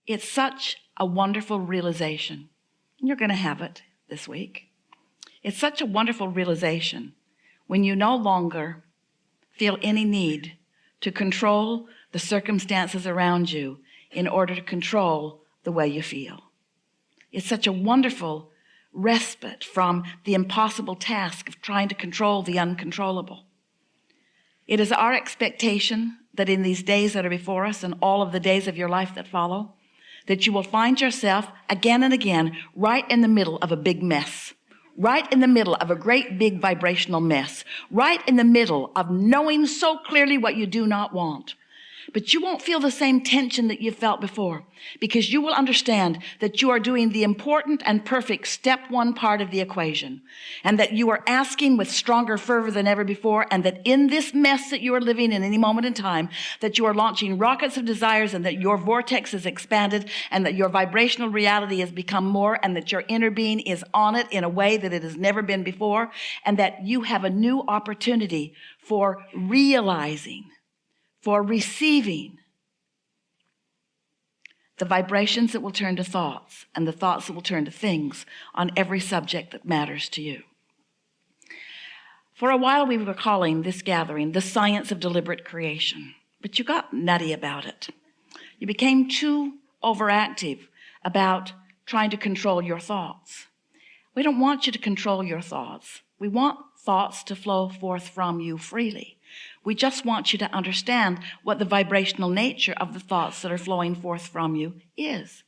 It's such a wonderful realization. You're going to have it this week. It's such a wonderful realization when you no longer feel any need to control the circumstances around you in order to control the way you feel. It's such a wonderful respite from the impossible task of trying to control the uncontrollable. It is our expectation that in these days that are before us and all of the days of your life that follow, that you will find yourself again and again right in the middle of a big mess, right in the middle of a great big vibrational mess, right in the middle of knowing so clearly what you do not want. But you won't feel the same tension that you felt before, because you will understand that you are doing the important and perfect step one part of the equation, and that you are asking with stronger fervor than ever before, and that in this mess that you are living in any moment in time, that you are launching rockets of desires, and that your vortex is expanded, and that your vibrational reality has become more, and that your inner being is on it in a way that it has never been before, and that you have a new opportunity for realizing, for receiving the vibrations that will turn to thoughts, and the thoughts that will turn to things on every subject that matters to you. For a while we were calling this gathering the science of deliberate creation, but you got nutty about it. You became too overactive about trying to control your thoughts. We don't want you to control your thoughts. We want thoughts to flow forth from you freely. We just want you to understand what the vibrational nature of the thoughts that are flowing forth from you is.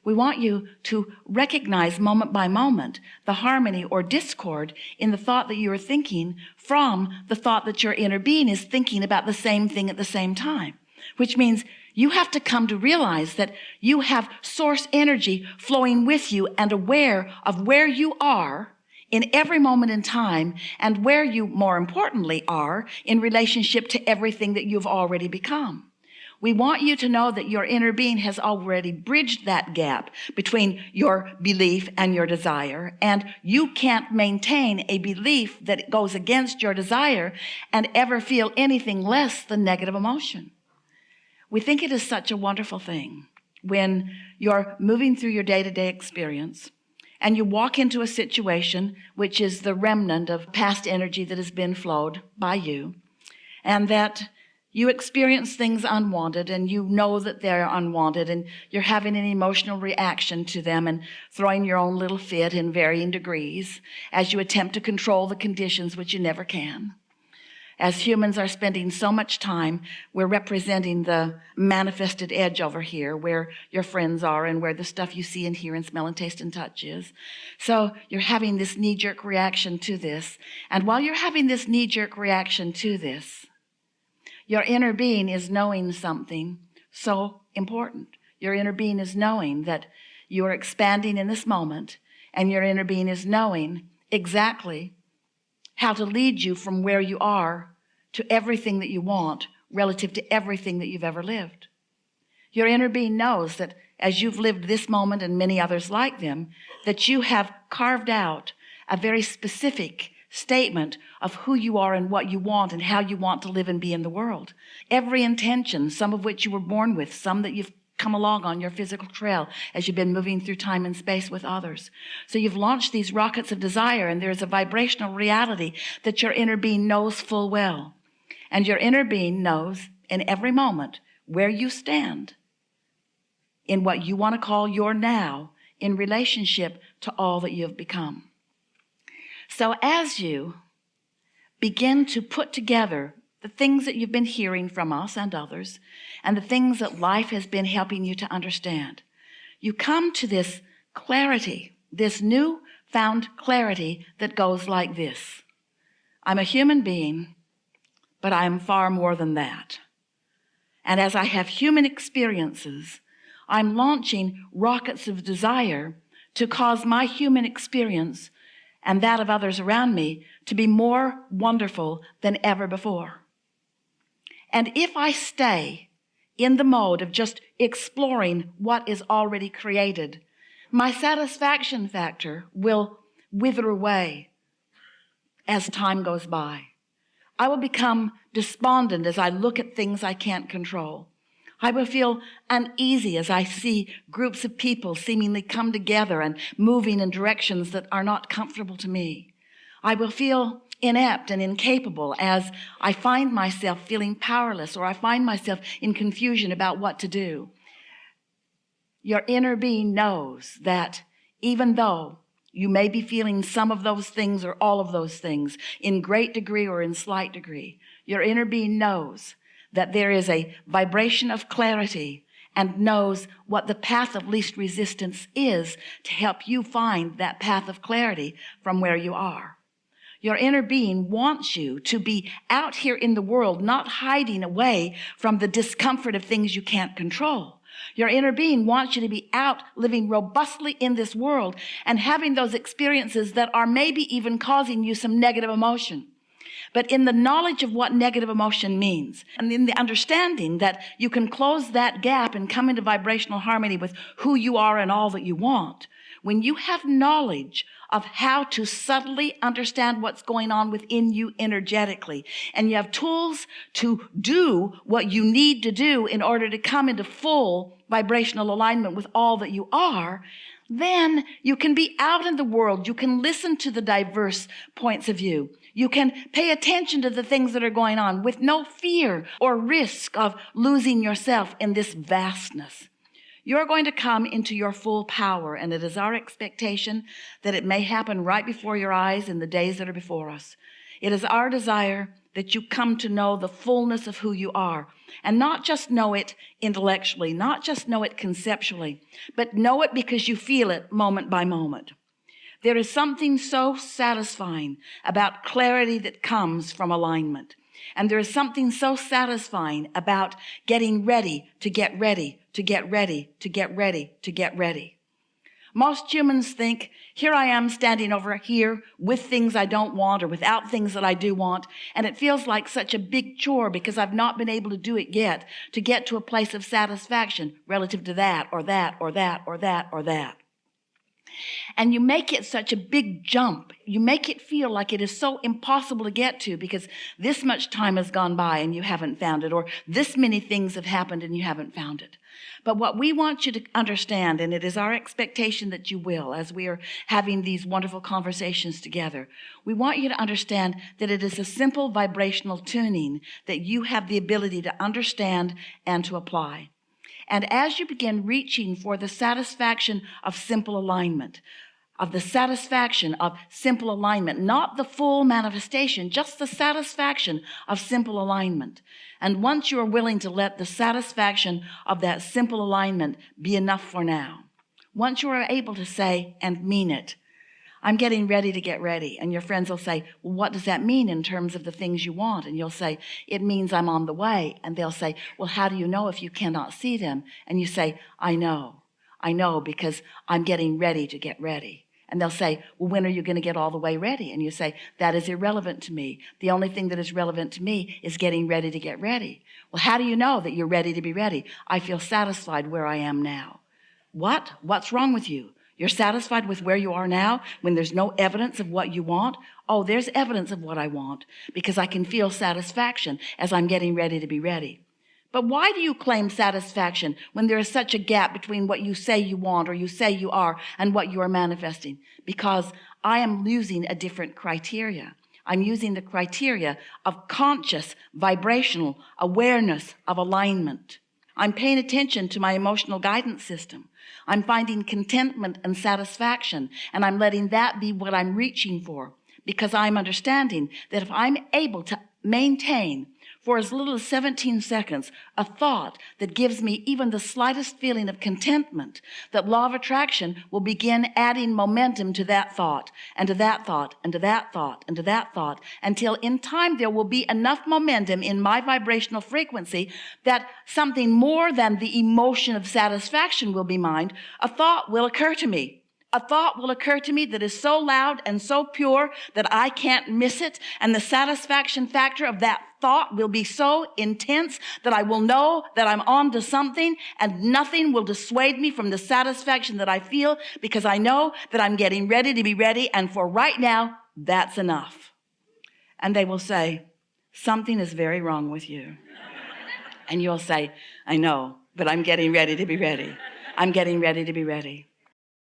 We want you to recognize moment by moment the harmony or discord in the thought that you are thinking from the thought that your inner being is thinking about the same thing at the same time, which means you have to come to realize that you have source energy flowing with you and aware of where you are in every moment in time, and where you, more importantly, are in relationship to everything that you've already become. We want you to know that your inner being has already bridged that gap between your belief and your desire, and you can't maintain a belief that goes against your desire and ever feel anything less than negative emotion. We think it is such a wonderful thing when you're moving through your day-to-day experience and you walk into a situation which is the remnant of past energy that has been flowed by you, and that you experience things unwanted, and you know that they're unwanted, and you're having an emotional reaction to them and throwing your own little fit in varying degrees as you attempt to control the conditions, which you never can. As humans are spending so much time, we're representing the manifested edge over here where your friends are and where the stuff you see and hear and smell and taste and touch is. So you're having this knee-jerk reaction to this. And while you're having this knee-jerk reaction to this, your inner being is knowing something so important. Your inner being is knowing that you are expanding in this moment, and your inner being is knowing exactly how to lead you from where you are to everything that you want relative to everything that you've ever lived. Your inner being knows that as you've lived this moment and many others like them, that you have carved out a very specific statement of who you are and what you want and how you want to live and be in the world. Every intention, some of which you were born with, some that you've come along on your physical trail as you've been moving through time and space with others. So you've launched these rockets of desire, and there's a vibrational reality that your inner being knows full well. And your inner being knows in every moment where you stand in what you want to call your now in relationship to all that you have become. So as you begin to put together the things that you've been hearing from us and others, and the things that life has been helping you to understand, you come to this clarity, this new found clarity that goes like this. I'm a human being, but I am far more than that. And as I have human experiences, I'm launching rockets of desire to cause my human experience and that of others around me to be more wonderful than ever before. And if I stay in the mode of just exploring what is already created, my satisfaction factor will wither away as time goes by. I will become despondent as I look at things I can't control. I will feel uneasy as I see groups of people seemingly come together and moving in directions that are not comfortable to me. I will feel inept and incapable as I find myself feeling powerless, or I find myself in confusion about what to do. Your inner being knows that even though you may be feeling some of those things or all of those things in great degree or in slight degree, your inner being knows that there is a vibration of clarity and knows what the path of least resistance is to help you find that path of clarity from where you are. Your inner being wants you to be out here in the world, not hiding away from the discomfort of things you can't control. Your inner being wants you to be out living robustly in this world and having those experiences that are maybe even causing you some negative emotion. But in the knowledge of what negative emotion means, and in the understanding that you can close that gap and come into vibrational harmony with who you are and all that you want, when you have knowledge of how to subtly understand what's going on within you energetically, and you have tools to do what you need to do in order to come into full vibrational alignment with all that you are, then you can be out in the world. You can listen to the diverse points of view. You can pay attention to the things that are going on with no fear or risk of losing yourself in this vastness. You're going to come into your full power, and it is our expectation that it may happen right before your eyes in the days that are before us. It is our desire that you come to know the fullness of who you are, and not just know it intellectually, not just know it conceptually, but know it because you feel it moment by moment. There is something so satisfying about clarity that comes from alignment. And there is something so satisfying about getting ready to get ready, to get ready, to get ready, to get ready. Most humans think, here I am standing over here with things I don't want or without things that I do want. And it feels like such a big chore because I've not been able to do it yet to get to a place of satisfaction relative to that or that or that or that or that. And you make it such a big jump. You make it feel like it is so impossible to get to because this much time has gone by and you haven't found it, or this many things have happened and you haven't found it. But what we want you to understand, and it is our expectation that you will, as we are having these wonderful conversations together, we want you to understand that it is a simple vibrational tuning that you have the ability to understand and to apply. And as you begin reaching for the satisfaction of simple alignment, not the full manifestation, just the satisfaction of simple alignment. And once you are willing to let the satisfaction of that simple alignment be enough for now, once you are able to say and mean it, I'm getting ready to get ready. And your friends will say, well, what does that mean in terms of the things you want? And you'll say, it means I'm on the way. And they'll say, well, how do you know if you cannot see them? And you say, I know because I'm getting ready to get ready. And they'll say, well, when are you going to get all the way ready? And you say, that is irrelevant to me. The only thing that is relevant to me is getting ready to get ready. Well, how do you know that you're ready to be ready? I feel satisfied where I am now. What? What's wrong with you? You're satisfied with where you are now when there's no evidence of what you want? Oh, there's evidence of what I want because I can feel satisfaction as I'm getting ready to be ready. But why do you claim satisfaction when there is such a gap between what you say you want or you say you are and what you are manifesting? Because I am using a different criteria. I'm using the criteria of conscious, vibrational awareness of alignment. I'm paying attention to my emotional guidance system. I'm finding contentment and satisfaction, and I'm letting that be what I'm reaching for because I'm understanding that if I'm able to maintain for as little as 17 seconds a thought that gives me even the slightest feeling of contentment, that law of attraction will begin adding momentum to that thought and to that thought and to that thought and to that thought until in time there will be enough momentum in my vibrational frequency that something more than the emotion of satisfaction will be mine. A thought will occur to me. A thought will occur to me that is so loud and so pure that I can't miss it. And the satisfaction factor of that thought will be so intense that I will know that I'm on to something and nothing will dissuade me from the satisfaction that I feel because I know that I'm getting ready to be ready. And for right now, that's enough. And they will say, something is very wrong with you. And you'll say, I know, but I'm getting ready to be ready. I'm getting ready to be ready.